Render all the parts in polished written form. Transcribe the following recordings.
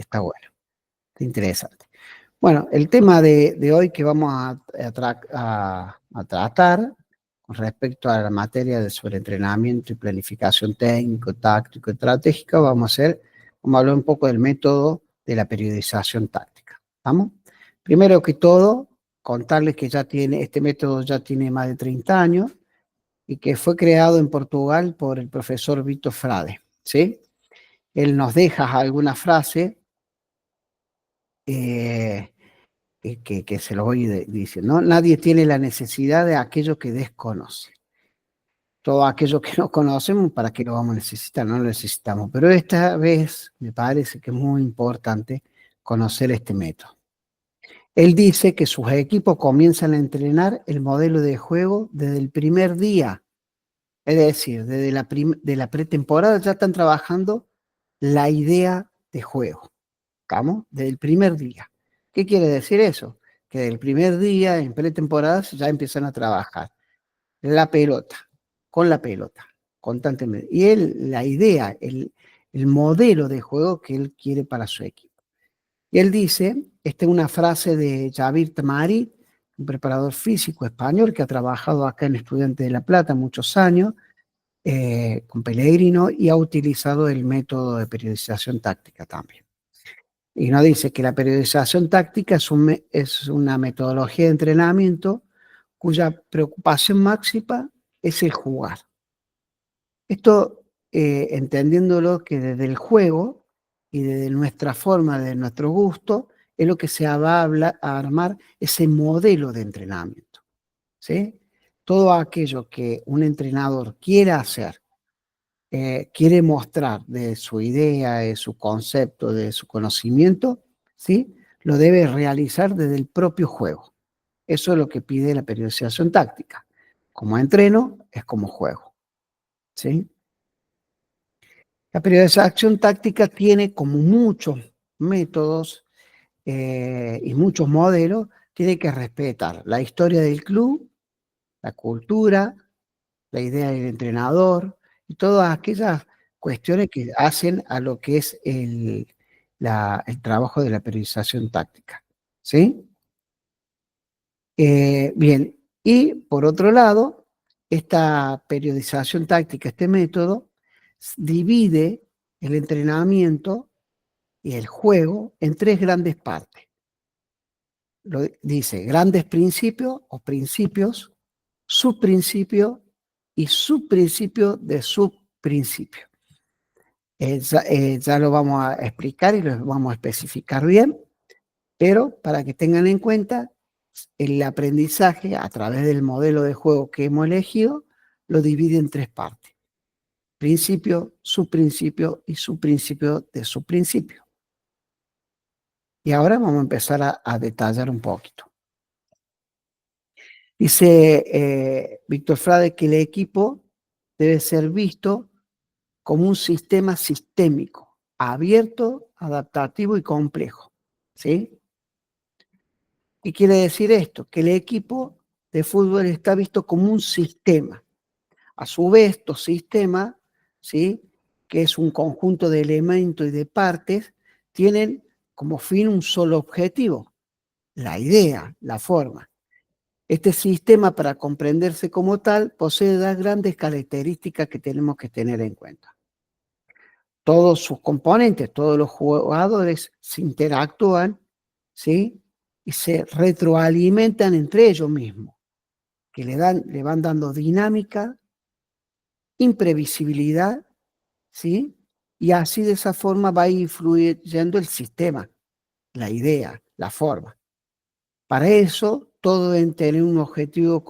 Está bueno, está interesante. Bueno, el tema de hoy que vamos a tratar con respecto a la materia de sobreentrenamiento y planificación técnico, táctico, estratégica, vamos a hablar un poco del método de la periodización táctica. ¿Vamos? Primero que todo, contarles que este método ya tiene más de 30 años y que fue creado en Portugal por el profesor Vitor Frade, ¿sí? Él nos deja alguna frase que se lo voy diciendo, ¿no? Nadie tiene la necesidad de aquello que desconoce. Todo aquello que no conocemos, ¿para qué lo vamos a necesitar? No lo necesitamos. Pero esta vez me parece que es muy importante conocer este método. Él dice que sus equipos comienzan a entrenar el modelo de juego desde el primer día. Es decir, desde la pretemporada ya están trabajando la idea de juego. ¿Estamos? Desde el primer día. ¿Qué quiere decir eso? Que desde el primer día, en pretemporada, ya empiezan a trabajar la pelota, con la pelota, constantemente. Y la idea, el modelo de juego que él quiere para su equipo. Y él dice, esta es una frase de Javier Tamari, un preparador físico español que ha trabajado acá en Estudiantes de La Plata muchos años, con Pellegrino, y ha utilizado el método de periodización táctica también. Y nos dice que la periodización táctica es una metodología de entrenamiento cuya preocupación máxima es el jugar. Esto entendiéndolo que desde el juego y desde nuestra forma, de nuestro gusto, es lo que se va a armar ese modelo de entrenamiento, ¿sí? Todo aquello que un entrenador quiera hacer, quiere mostrar de su idea, de su concepto, de su conocimiento, ¿sí? Lo debe realizar desde el propio juego. Eso es lo que pide la periodización táctica. Como entreno, es como juego, ¿sí? La periodización táctica tiene como muchos métodos y muchos modelos, tiene que respetar la historia del club, la cultura, la idea del entrenador y todas aquellas cuestiones que hacen a lo que es el trabajo de la periodización táctica, ¿sí? Bien, y por otro lado, esta periodización táctica, este método, divide el entrenamiento y el juego en tres grandes partes. Dice grandes principios o principios, subprincipios y subprincipio de subprincipio. Ya lo vamos a explicar y lo vamos a especificar bien, pero para que tengan en cuenta, el aprendizaje a través del modelo de juego que hemos elegido lo divide en tres partes: principio, subprincipio y subprincipio de subprincipio. Y ahora vamos a empezar a detallar un poquito. Dice Víctor Frade que el equipo debe ser visto como un sistema sistémico, abierto, adaptativo y complejo, ¿sí? ¿Qué quiere decir esto? Que el equipo de fútbol está visto como un sistema. A su vez, estos sistemas, ¿sí?, que es un conjunto de elementos y de partes, tienen como fin un solo objetivo: la idea, la forma. Este sistema, para comprenderse como tal, posee dos grandes características que tenemos que tener en cuenta. Todos sus componentes, todos los jugadores se interactúan, ¿sí?, y se retroalimentan entre ellos mismos, que le van dando dinámica, imprevisibilidad, ¿sí? Y así, de esa forma, va influyendo el sistema, la idea, la forma. Para eso, todos deben tener un objetivo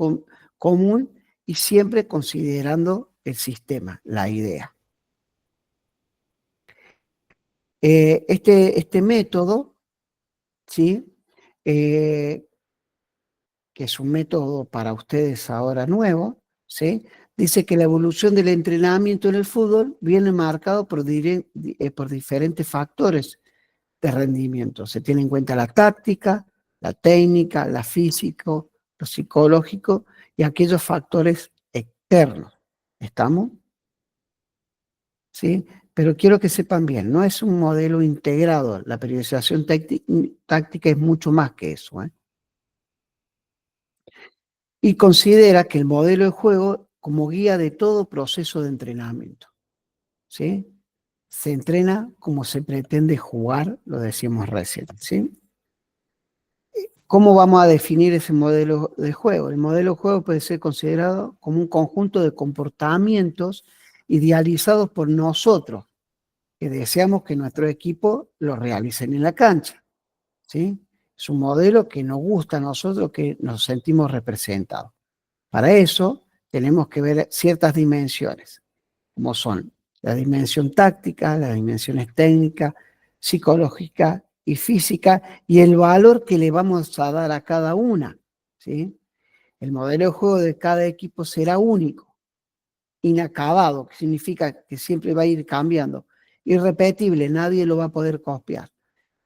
común y siempre considerando el sistema, la idea. Este método, ¿sí?, que es un método para ustedes ahora nuevo, ¿sí?, dice que la evolución del entrenamiento en el fútbol viene marcado por diferentes factores de rendimiento. Se tiene en cuenta la táctica, la técnica, la físico, lo psicológico y aquellos factores externos. ¿Estamos? ¿Sí? Pero quiero que sepan bien, no es un modelo integrado. La periodización táctica es mucho más que eso, ¿eh? Y considera que el modelo de juego como guía de todo proceso de entrenamiento, ¿sí? Se entrena como se pretende jugar, lo decíamos recién, ¿sí? ¿Cómo vamos a definir ese modelo de juego? El modelo de juego puede ser considerado como un conjunto de comportamientos idealizados por nosotros, que deseamos que nuestro equipo lo realicen en la cancha, ¿sí? Es un modelo que nos gusta a nosotros, que nos sentimos representados. Para eso tenemos que ver ciertas dimensiones, como son la dimensión táctica, las dimensiones técnicas, psicológica y física, y el valor que le vamos a dar a cada una, ¿sí? El modelo de juego de cada equipo será único, inacabado, que significa que siempre va a ir cambiando, irrepetible, nadie lo va a poder copiar,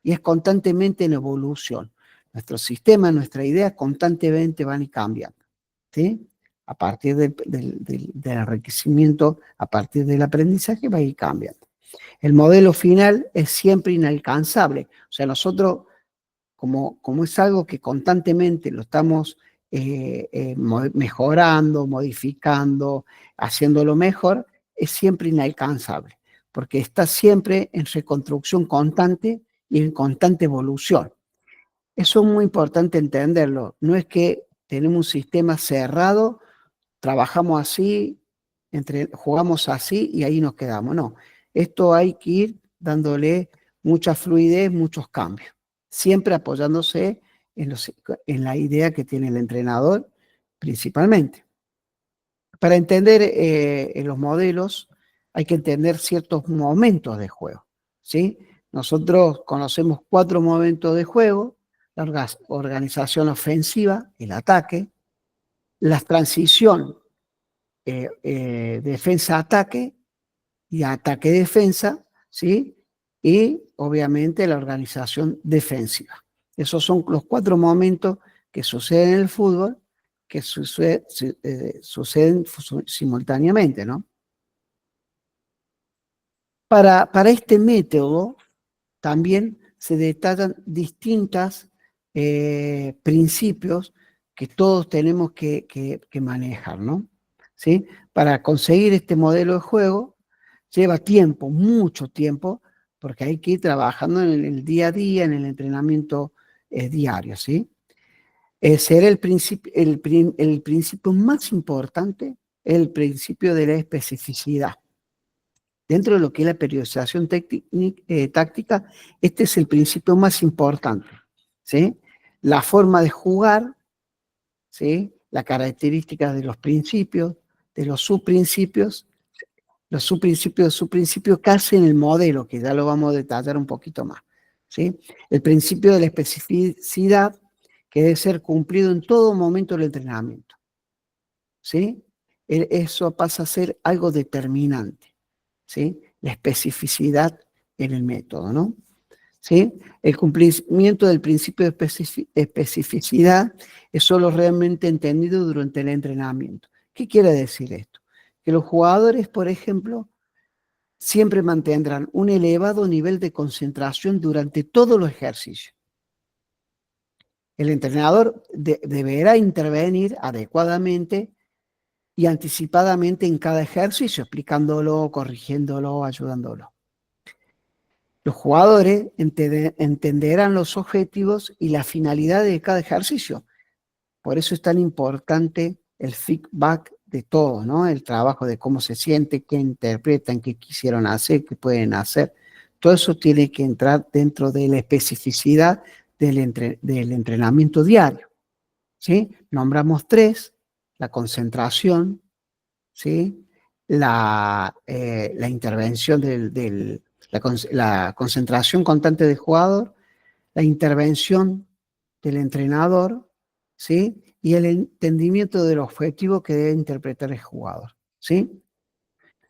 y es constantemente en evolución. Nuestro sistema, nuestra idea constantemente van a ir cambiando, ¿sí? A partir del enriquecimiento, a partir del aprendizaje va a ir cambiando. El modelo final es siempre inalcanzable. O sea, nosotros, como es algo que constantemente lo estamos mejorando, modificando, haciéndolo mejor, es siempre inalcanzable, porque está siempre en reconstrucción constante y en constante evolución. Eso es muy importante entenderlo. No es que tenemos un sistema cerrado, trabajamos así, jugamos así y ahí nos quedamos. No, esto hay que ir dándole mucha fluidez, muchos cambios, siempre apoyándose en la idea que tiene el entrenador principalmente. Para entender los modelos hay que entender ciertos momentos de juego, ¿sí? Nosotros conocemos 4 momentos de juego: la organización ofensiva, el ataque, la transición defensa-ataque y ataque-defensa, ¿sí? Y obviamente la organización defensiva. Esos son los 4 momentos que suceden en el fútbol, que suceden simultáneamente, ¿no? Para este método también se detallan distintos principios que todos tenemos que manejar, ¿no? ¿Sí? Para conseguir este modelo de juego lleva tiempo, mucho tiempo, porque hay que ir trabajando en el día a día, en el entrenamiento diario, ¿sí? Será el principio más importante, el principio de la especificidad. Dentro de lo que es la periodización táctica, este es el principio más importante, ¿sí? La forma de jugar, ¿sí? Las características de los principios, de los subprincipios que hacen el modelo, que ya lo vamos a detallar un poquito más, ¿sí? El principio de la especificidad, que debe ser cumplido en todo momento del entrenamiento, ¿sí? Eso pasa a ser algo determinante, ¿sí? La especificidad en el método, ¿no? ¿Sí? El cumplimiento del principio de especificidad es solo realmente entendido durante el entrenamiento. ¿Qué quiere decir esto? Que los jugadores, por ejemplo, siempre mantendrán un elevado nivel de concentración durante todos los ejercicios. El entrenador deberá intervenir adecuadamente y anticipadamente en cada ejercicio, explicándolo, corrigiéndolo, ayudándolo. Los jugadores entenderán los objetivos y la finalidad de cada ejercicio. Por eso es tan importante el feedback de todo, ¿no? El trabajo de cómo se siente, qué interpretan, qué quisieron hacer, qué pueden hacer. Todo eso tiene que entrar dentro de la especificidad del entrenamiento diario, ¿sí? Nombramos 3: la concentración, ¿sí? La intervención la concentración constante del jugador, la intervención del entrenador, ¿sí? Y el entendimiento del objetivo que debe interpretar el jugador, ¿sí?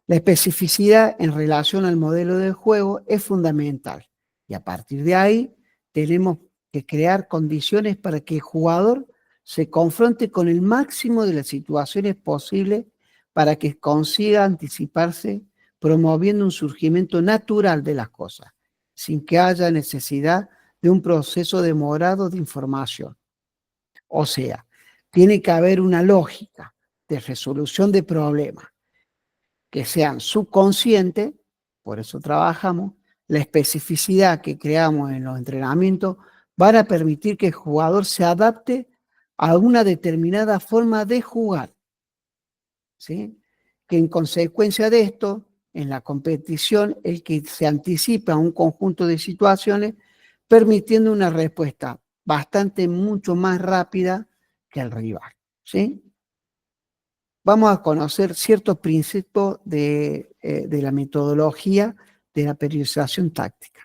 La especificidad en relación al modelo de juego es fundamental, y a partir de ahí tenemos que crear condiciones para que el jugador se confronte con el máximo de las situaciones posibles para que consiga anticiparse promoviendo un surgimiento natural de las cosas, sin que haya necesidad de un proceso demorado de información. O sea, tiene que haber una lógica de resolución de problemas que sean subconscientes, por eso trabajamos, la especificidad que creamos en los entrenamientos van a permitir que el jugador se adapte a una determinada forma de jugar, ¿sí? Que en consecuencia de esto, en la competición, el que se anticipa a un conjunto de situaciones, permitiendo una respuesta bastante mucho más rápida que el rival, ¿sí? Vamos a conocer ciertos principios de la metodología de la periodización táctica.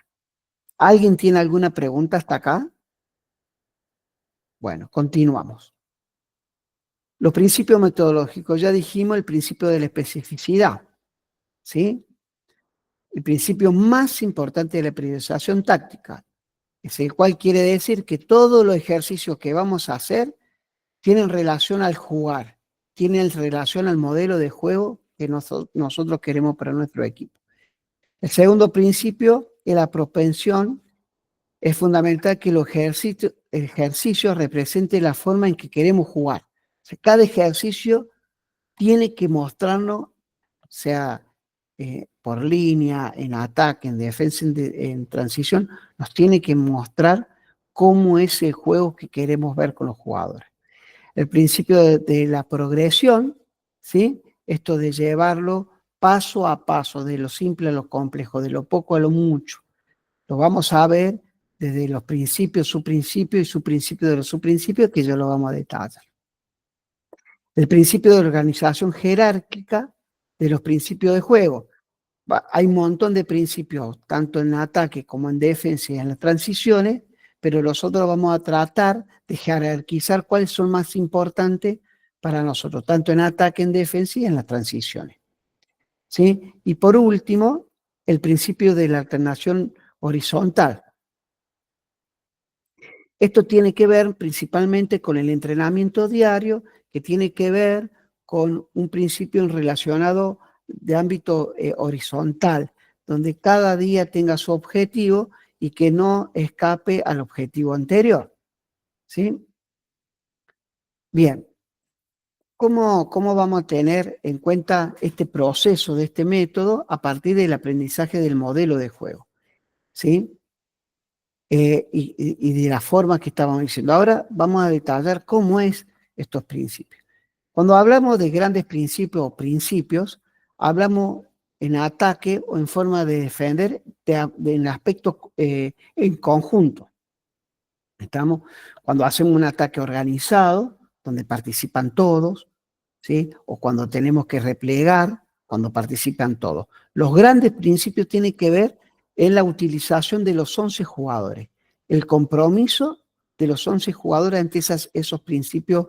¿Alguien tiene alguna pregunta hasta acá? Bueno, continuamos. Los principios metodológicos, ya dijimos el principio de la especificidad, ¿sí? El principio más importante de la periodización táctica, es el cual quiere decir que todos los ejercicios que vamos a hacer tienen relación al jugar, tienen relación al modelo de juego que nosotros queremos para nuestro equipo. El segundo principio es la propensión. Es fundamental que los ejercicios representen la forma en que queremos jugar. O sea, cada ejercicio tiene que mostrarnos, sea por línea, en ataque, en defensa, en transición, nos tiene que mostrar cómo es el juego que queremos ver con los jugadores. El principio de la progresión, ¿sí? Esto de llevarlo paso a paso, de lo simple a lo complejo, de lo poco a lo mucho. Lo vamos a ver desde los principios, subprincipios y subprincipios de los subprincipios, que ya lo vamos a detallar. El principio de organización jerárquica de los principios de juego. Hay un montón de principios, tanto en ataque como en defensa y en las transiciones, pero nosotros vamos a tratar de jerarquizar cuáles son más importantes para nosotros, tanto en ataque, en defensa y en las transiciones, ¿sí? Y por último, el principio de la alternación horizontal. Esto tiene que ver principalmente con el entrenamiento diario, que tiene que ver con un principio relacionado de ámbito horizontal, donde cada día tenga su objetivo y que no escape al objetivo anterior, ¿sí? Bien, ¿cómo vamos a tener en cuenta este proceso de este método a partir del aprendizaje del modelo de juego? ¿Sí? Y de la forma que estábamos diciendo. Ahora vamos a detallar cómo es estos principios. Cuando hablamos de grandes principios o principios, hablamos en ataque o en forma de defender en aspectos en conjunto. ¿Estamos? Cuando hacemos un ataque organizado, donde participan todos, ¿sí? O cuando tenemos que replegar, cuando participan todos. Los grandes principios tienen que ver en la utilización de los 11 jugadores, el compromiso de los 11 jugadores ante esos principios,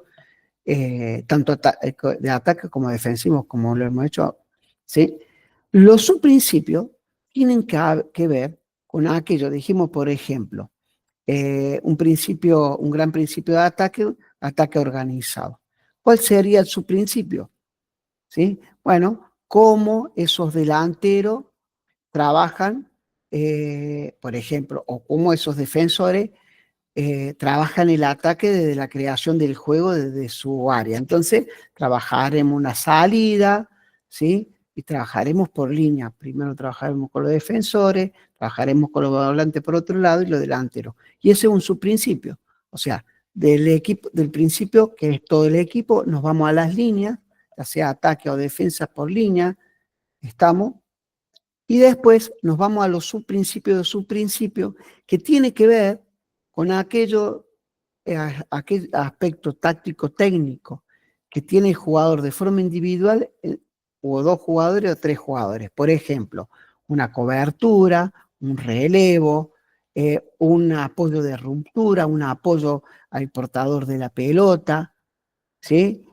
tanto de ataque como defensivos, como lo hemos hecho, ¿sí? Los subprincipios tienen que ver con aquello, dijimos, por ejemplo, un gran principio de ataque organizado. ¿Cuál sería el subprincipio? ¿Sí? Bueno, cómo esos delanteros trabajan, por ejemplo, o cómo esos defensores trabajan el ataque desde la creación del juego, desde su área. Entonces, trabajaremos una salida, ¿sí? Y trabajaremos por línea. Primero trabajaremos con los defensores, trabajaremos con los volantes por otro lado y los delanteros. Y ese es un subprincipio. O sea, del principio, que es todo el equipo, nos vamos a las líneas, ya sea ataque o defensa por línea, estamos, y después nos vamos a los subprincipios de subprincipios, que tiene que ver con aquel aspecto táctico técnico que tiene el jugador de forma individual, o dos jugadores o tres jugadores. Por ejemplo, una cobertura, un relevo, un apoyo de ruptura, un apoyo al portador de la pelota, ¿sí?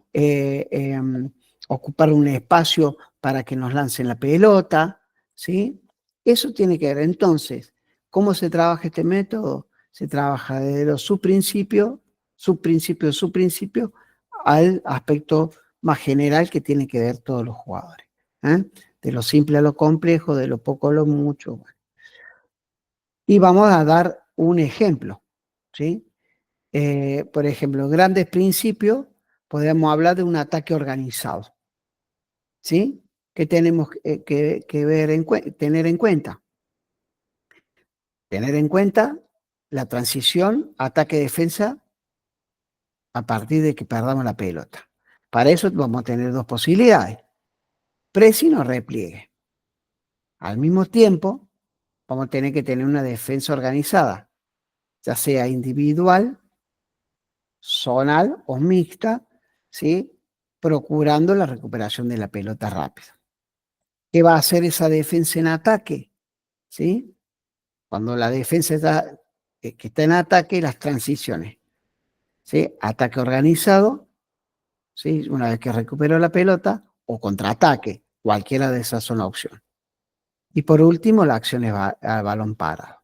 Ocupar un espacio para que nos lancen la pelota, ¿sí? Eso tiene que ver. Entonces, ¿cómo se trabaja este método? Se trabaja desde los subprincipios, subprincipio, al aspecto más general que tiene que ver todos los jugadores. de lo simple a lo complejo, de lo poco a lo mucho. Bueno. Y vamos a dar un ejemplo, ¿sí? Por ejemplo, grandes principios, podemos hablar de un ataque organizado, ¿sí? ¿Qué tenemos que ver tener en cuenta? Tener en cuenta la transición ataque-defensa a partir de que perdamos la pelota. Para eso vamos a tener dos posibilidades, pressing o repliegue. Al mismo tiempo, vamos a tener que tener una defensa organizada, ya sea individual, zonal o mixta, ¿sí? Procurando la recuperación de la pelota rápida. ¿Qué va a hacer esa defensa en ataque? ¿Sí? Cuando la defensa está, que está en ataque, las transiciones, ¿sí? Ataque organizado, ¿sí? Una vez que recuperó la pelota, o contraataque, cualquiera de esas son opciones. Y por último, la acción es al balón parado,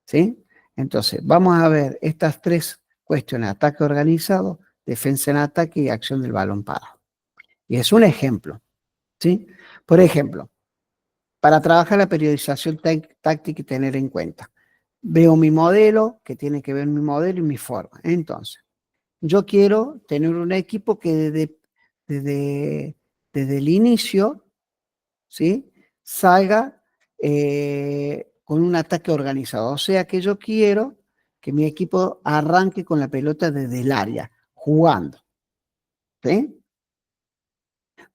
¿sí? Entonces, vamos a ver estas tres cuestiones, ataque organizado, defensa en ataque y acción del balón parado. Y es un ejemplo, ¿sí? Por ejemplo, para trabajar la periodización táctica y tener en cuenta, veo mi modelo, que tiene que ver mi modelo y mi forma. Entonces, yo quiero tener un equipo que desde el inicio, ¿sí? Salga con un ataque organizado. O sea que yo quiero que mi equipo arranque con la pelota desde el área, jugando, ¿sí?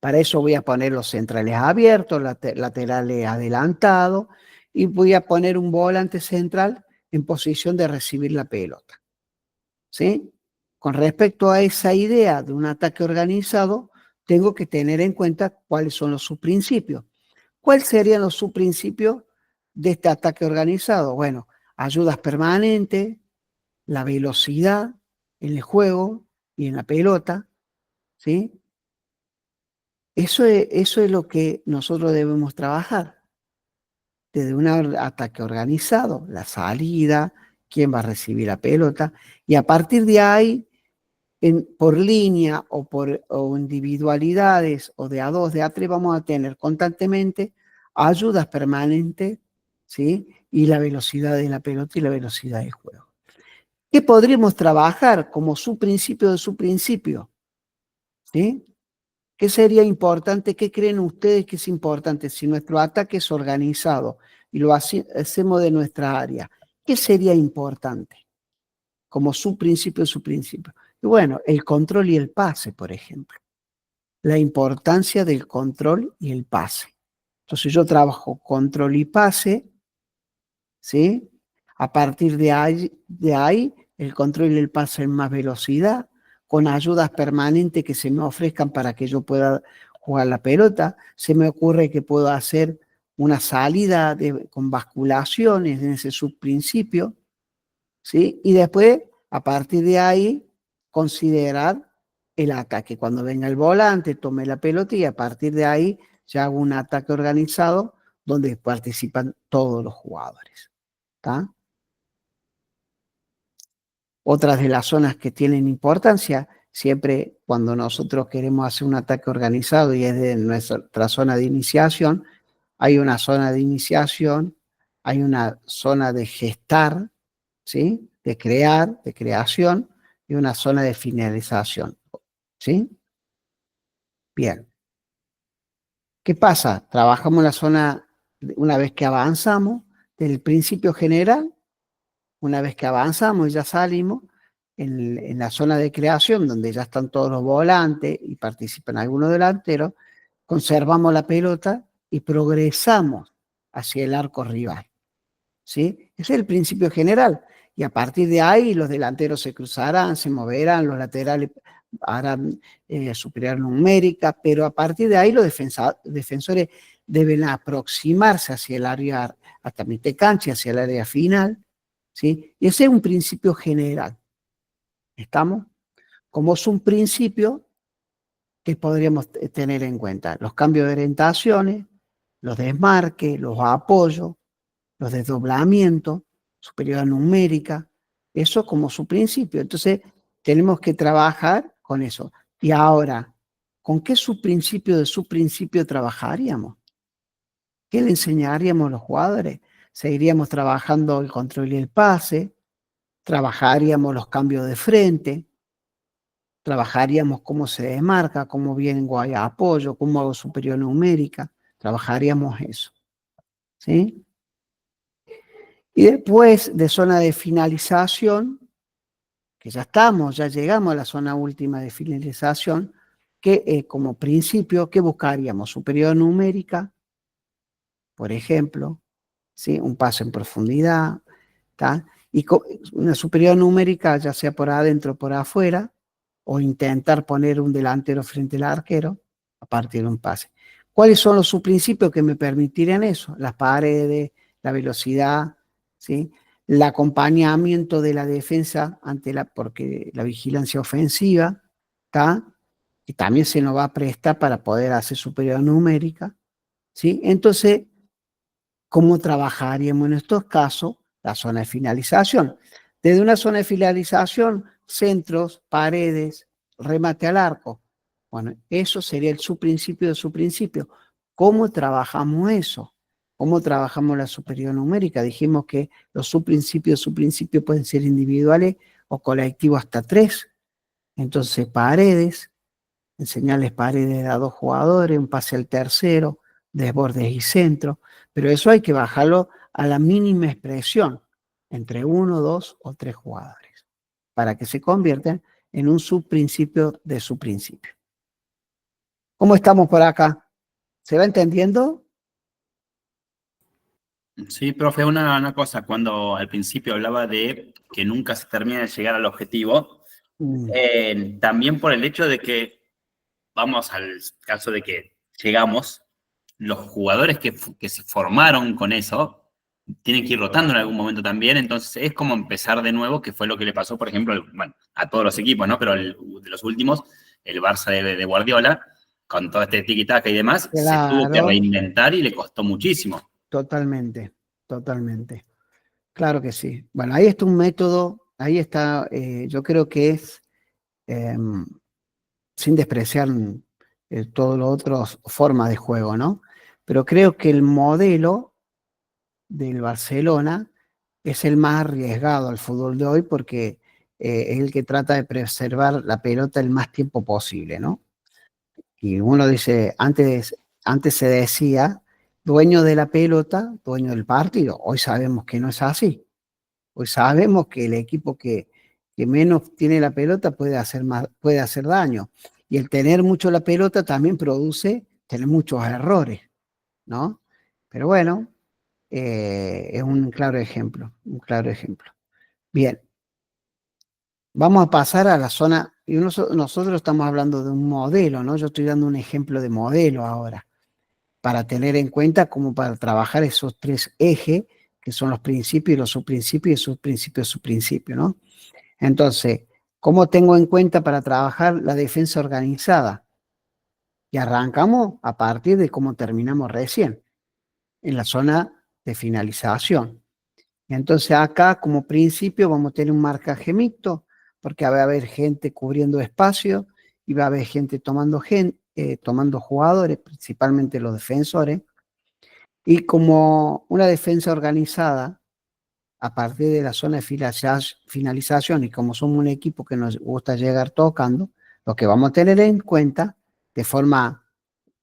Para eso voy a poner los centrales abiertos, laterales adelantados, y voy a poner un volante central en posición de recibir la pelota, ¿sí? Con respecto a esa idea de un ataque organizado, tengo que tener en cuenta cuáles son los subprincipios. ¿Cuáles serían los subprincipios de este ataque organizado? Bueno, ayudas permanentes, la velocidad en el juego y en la pelota, ¿sí? Eso es lo que nosotros debemos trabajar. Desde un ataque organizado, la salida, quién va a recibir la pelota, y a partir de ahí, por línea o individualidades o de a dos, de a tres, vamos a tener constantemente ayudas permanentes, ¿sí? Y la velocidad de la pelota y la velocidad del juego. ¿Qué podríamos trabajar como su principio de su principio? ¿Sí? ¿Qué sería importante? ¿Qué creen ustedes que es importante si nuestro ataque es organizado y lo hacemos de nuestra área? ¿Qué sería importante como su principio, su principio? Y bueno, el control y el pase, por ejemplo. La importancia del control y el pase. Entonces yo trabajo control y pase, ¿sí? A partir de ahí el control y el pase en más velocidad, con ayudas permanentes que se me ofrezcan para que yo pueda jugar la pelota. Se me ocurre que puedo hacer una salida con basculaciones en ese subprincipio, ¿sí? Y después, a partir de ahí, considerar el ataque. Cuando venga el volante, tome la pelota y a partir de ahí ya hago un ataque organizado donde participan todos los jugadores. ¿Tá? Otras de las zonas que tienen importancia, siempre cuando nosotros queremos hacer un ataque organizado y es de nuestra zona de iniciación, hay una zona de iniciación, hay una zona de gestar, ¿sí? De crear, de creación, y una zona de finalización, ¿sí? Bien. ¿Qué pasa? Trabajamos la zona, una vez que avanzamos, del principio general. Una vez que avanzamos y ya salimos, en la zona de creación, donde ya están todos los volantes y participan algunos delanteros, conservamos la pelota y progresamos hacia el arco rival, ¿sí? Ese es el principio general. Y a partir de ahí los delanteros se cruzarán, se moverán, los laterales harán superioridad numérica, pero a partir de ahí los defensores deben aproximarse hacia el área, hasta mitad cancha, hacia el área final, ¿sí? Y ese es un principio general. ¿Estamos? Como es un principio que podríamos tener en cuenta. Los cambios de orientaciones, los desmarques, los apoyos, los desdoblamientos, superioridad numérica, eso como su principio. Entonces, tenemos que trabajar con eso. Y ahora, ¿con qué subprincipio de subprincipio trabajaríamos? ¿Qué le enseñaríamos a los jugadores? Seguiríamos trabajando el control y el pase, trabajaríamos los cambios de frente, trabajaríamos cómo se desmarca, cómo viene guaya apoyo, cómo hago superior numérica, trabajaríamos eso, ¿sí? Y después de zona de finalización, que ya estamos, ya llegamos a la zona última de finalización, que como principio, ¿qué buscaríamos? Superior numérica, por ejemplo, ¿sí? Un paso en profundidad, ¿tá? Y una superior numérica, ya sea por adentro o por afuera, o intentar poner un delantero frente al arquero a partir de un pase. ¿Cuáles son los subprincipios que me permitirían eso? Las paredes, la velocidad, ¿sí? El acompañamiento de la defensa ante porque la vigilancia ofensiva, ¿tá? Y también se nos va a prestar para poder hacer superior numérica, ¿sí? Entonces, ¿cómo trabajaríamos en estos casos? La zona de finalización. Desde una zona de finalización, centros, paredes, remate al arco. Bueno, eso sería el subprincipio de su principio. ¿Cómo trabajamos eso? ¿Cómo trabajamos la superior numérica? Dijimos que los subprincipios de su principio pueden ser individuales o colectivos hasta 3. Entonces, paredes, enseñarles paredes a 2 jugadores, un pase al tercero, desbordes y centro, pero eso hay que bajarlo a la mínima expresión, entre 1, 2 o 3 jugadores, para que se conviertan en un subprincipio de su principio. ¿Cómo estamos por acá? ¿Se va entendiendo? Sí, profe, una cosa, cuando al principio hablaba de que nunca se termina de llegar al objetivo, también por el hecho de que, vamos al caso de que llegamos, los jugadores que se formaron con eso tienen que ir rotando en algún momento también, entonces es como empezar de nuevo, que fue lo que le pasó, por ejemplo, bueno, a todos los equipos, ¿no? Pero de los últimos, el Barça de Guardiola, con todo este tiki-taka y demás, se tuvo que Claro, reinventar y le costó muchísimo. totalmente, totalmente. Claro que sí. Bueno, ahí está un método, ahí está, yo creo que es, eh, sin despreciar todas las otras formas de juego, ¿no? Pero creo que el modelo del Barcelona es el más arriesgado al fútbol de hoy porque es el que trata de preservar la pelota el más tiempo posible, ¿no? Y uno dice, antes se decía, dueño de la pelota, dueño del partido. Hoy sabemos que no es así. Hoy sabemos que el equipo que menos tiene la pelota puede hacer más, puede hacer daño. Y el tener mucho la pelota también produce tener muchos errores, ¿no? Pero bueno, es un claro ejemplo, un claro ejemplo. Bien, vamos a pasar a la zona, y nosotros estamos hablando de un modelo, ¿no? Yo estoy dando un ejemplo de modelo ahora, para tener en cuenta como para trabajar esos 3 ejes, que son los principios y los subprincipios, y subprincipios, subprincipios, ¿no? Entonces, ¿cómo tengo en cuenta para trabajar la defensa organizada? Y arrancamos a partir de cómo terminamos recién, en la zona de finalización. Entonces acá como principio vamos a tener un marcaje mixto, porque va a haber gente cubriendo espacio y va a haber gente tomando jugadores, principalmente los defensores, y como una defensa organizada, a partir de la zona de finalización y como somos un equipo que nos gusta llegar tocando, lo que vamos a tener en cuenta de forma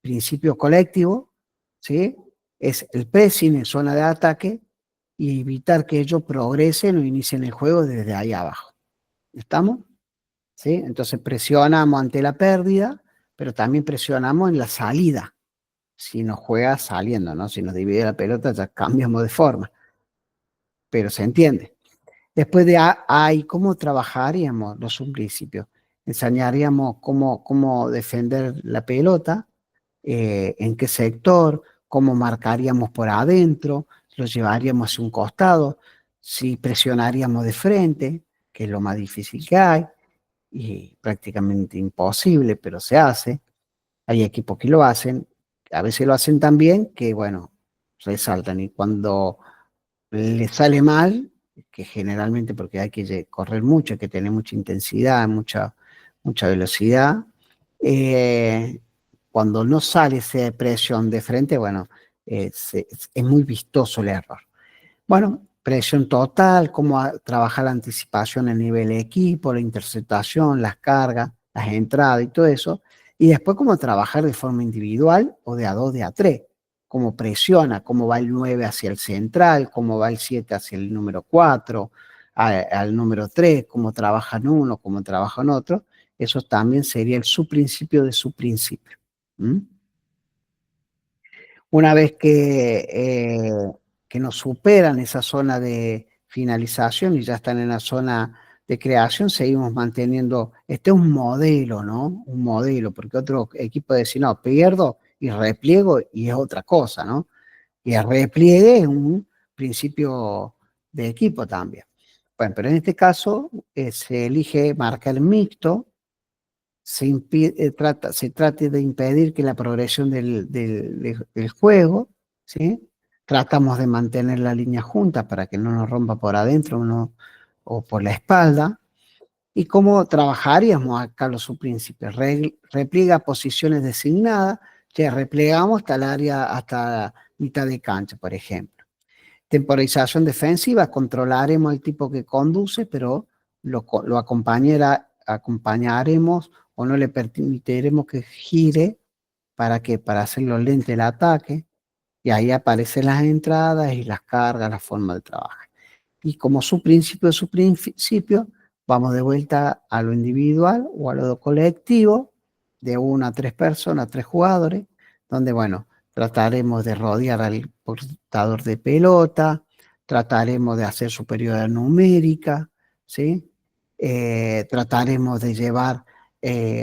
principio colectivo, ¿sí? Es el pressing en zona de ataque y evitar que ellos progresen o inicien el juego desde ahí abajo. ¿Estamos? ¿Sí? Entonces presionamos ante la pérdida, pero también presionamos en la salida. Si nos juega saliendo, ¿no? Si nos divide la pelota, ya cambiamos de forma, pero se entiende. Después de ahí, ¿cómo trabajaríamos los subprincipios? Enseñaríamos cómo defender la pelota, en qué sector, cómo marcaríamos por adentro, lo llevaríamos hacia un costado, si presionaríamos de frente, que es lo más difícil que hay, y prácticamente imposible, pero se hace. Hay equipos que lo hacen, a veces lo hacen tan bien que, bueno, resaltan. Y cuando le sale mal, que generalmente porque hay que correr mucho, hay que tener mucha intensidad, mucha velocidad, cuando no sale esa presión de frente, bueno, es muy vistoso el error. Bueno, presión total, cómo trabajar la anticipación a nivel de equipo, la interceptación, las cargas, las entradas y todo eso. Y después cómo trabajar de forma individual o de a dos, de a tres. Cómo presiona, cómo va el 9 hacia el central, cómo va el 7 hacia el número 4, al número 3, cómo trabajan uno, cómo trabajan otro. Eso también sería el subprincipio de su principio. ¿Mm? Una vez que nos superan esa zona de finalización y ya están en la zona de creación, seguimos manteniendo, este es un modelo, ¿no? Un modelo, porque otro equipo dice, no, pierdo y repliego y es otra cosa, ¿no? Y el repliegue es un principio de equipo también. Bueno, pero en este caso se elige marcar mixto, se trate de impedir que la progresión del juego, ¿sí? Tratamos de mantener la línea junta para que no nos rompa por adentro o por la espalda. ¿Y cómo trabajaríamos acá los subprincipios? Repliega posiciones designadas, que replegamos hasta el área, hasta mitad de cancha, por ejemplo. Temporización defensiva, controlaremos al tipo que conduce, pero lo acompañaremos o no le permitiremos que gire para hacerlo lento el ataque. Y ahí aparecen las entradas y las cargas, la forma de trabajar. Y como su principio, vamos de vuelta a lo individual o a lo colectivo, de 1 a 3 personas, 3 jugadores, donde, bueno, trataremos de rodear al portador de pelota, trataremos de hacer superioridad numérica, ¿sí? Trataremos de llevar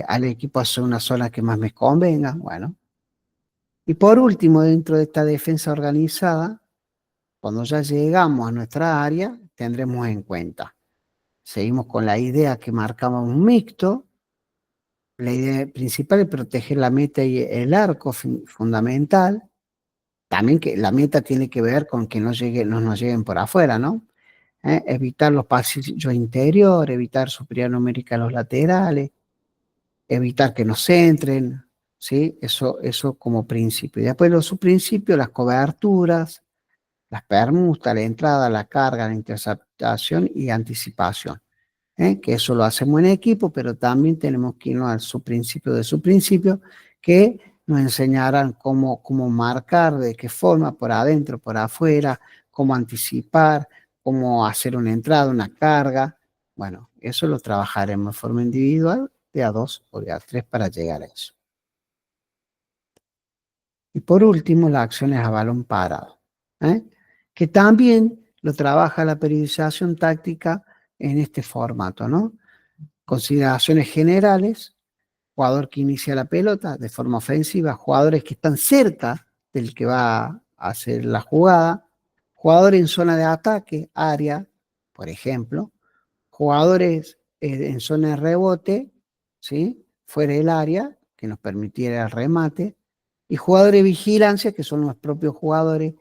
al equipo hacia una zona que más me convenga, bueno. Y por último, dentro de esta defensa organizada, cuando ya llegamos a nuestra área, tendremos en cuenta. Seguimos con la idea que marcamos un mixto. La idea principal es proteger la meta y el arco fundamental. También que la meta tiene que ver con que no nos lleguen por afuera, ¿no? Evitar los pasillos interiores, evitar superioridad numérica a los laterales, evitar que nos entren, ¿sí? Eso como principio. Y después los subprincipios, las coberturas, las permutas, la entrada, la carga, la interceptación y anticipación. Que eso lo hacemos en equipo, pero también tenemos que irnos al subprincipio de subprincipio, que nos enseñarán cómo marcar, de qué forma, por adentro, por afuera, cómo anticipar, cómo hacer una entrada, una carga. Bueno, eso lo trabajaremos de forma individual, de a dos o de a tres para llegar a eso. Y por último, las acciones a balón parado, que también lo trabaja la periodización táctica en este formato, ¿no? Consideraciones generales, jugador que inicia la pelota de forma ofensiva, jugadores que están cerca del que va a hacer la jugada, jugadores en zona de ataque, área, por ejemplo, jugadores en zona de rebote, ¿sí? Fuera del área, que nos permitiera el remate, y jugadores de vigilancia, que son los propios jugadores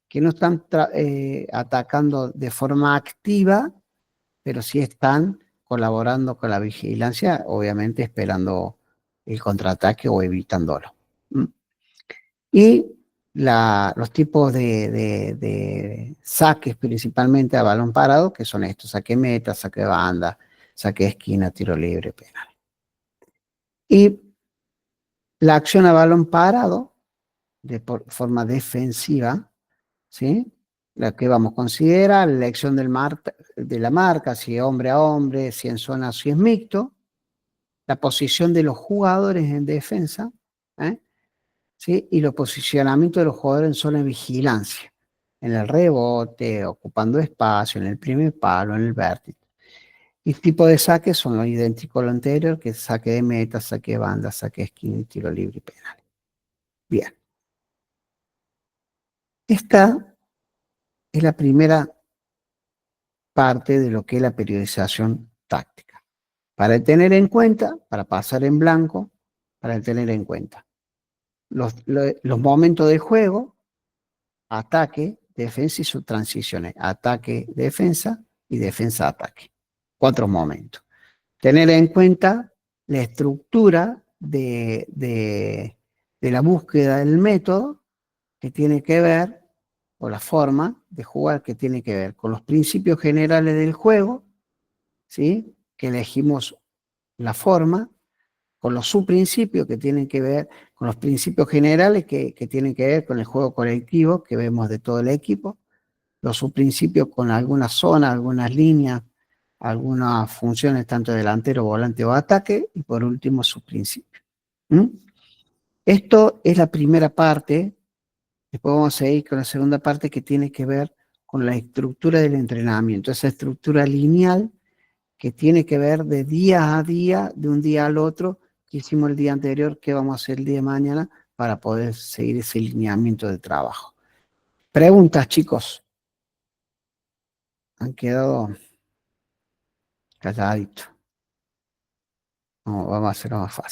que no están atacando de forma activa, pero sí están colaborando con la vigilancia, obviamente esperando el contraataque o evitándolo. Y los tipos de saques principalmente a balón parado, que son estos: saque meta, saque de banda, saque de esquina, tiro libre, penal. Y la acción a balón parado, por forma defensiva, ¿sí? La que vamos a considerar, la elección de la marca, si es hombre a hombre, si en zona, si es mixto, la posición de los jugadores en defensa, ¿sí? Y los posicionamientos de los jugadores en zona de vigilancia, en el rebote, ocupando espacio, en el primer palo, en el vértice. Y tipo de saques son los idénticos a lo anterior, que es saque de meta, saque de banda, saque de esquina y tiro libre y penal. Bien. Esta es la primera parte de lo que es la periodización táctica. Para tener en cuenta, para pasar en blanco, para tener en cuenta los momentos de juego, ataque, defensa y sus transiciones. Ataque, defensa y defensa, ataque. 4 momentos. Tener en cuenta la estructura de la búsqueda del método, que tiene que ver, o la forma de jugar que tiene que ver con los principios generales del juego, ¿sí? Que elegimos la forma, con los subprincipios que tienen que ver con los principios generales que tienen que ver con el juego colectivo que vemos de todo el equipo, los subprincipios con algunas zonas, algunas líneas, algunas funciones tanto delantero, volante o ataque, y por último subprincipios. ¿Mm? Esto es la primera parte. Después vamos a seguir con la segunda parte que tiene que ver con la estructura del entrenamiento, esa estructura lineal que tiene que ver de día a día, de un día al otro, que hicimos el día anterior, qué vamos a hacer el día de mañana para poder seguir ese lineamiento de trabajo. Preguntas, chicos. Han quedado calladitos. Vamos a hacerlo más fácil.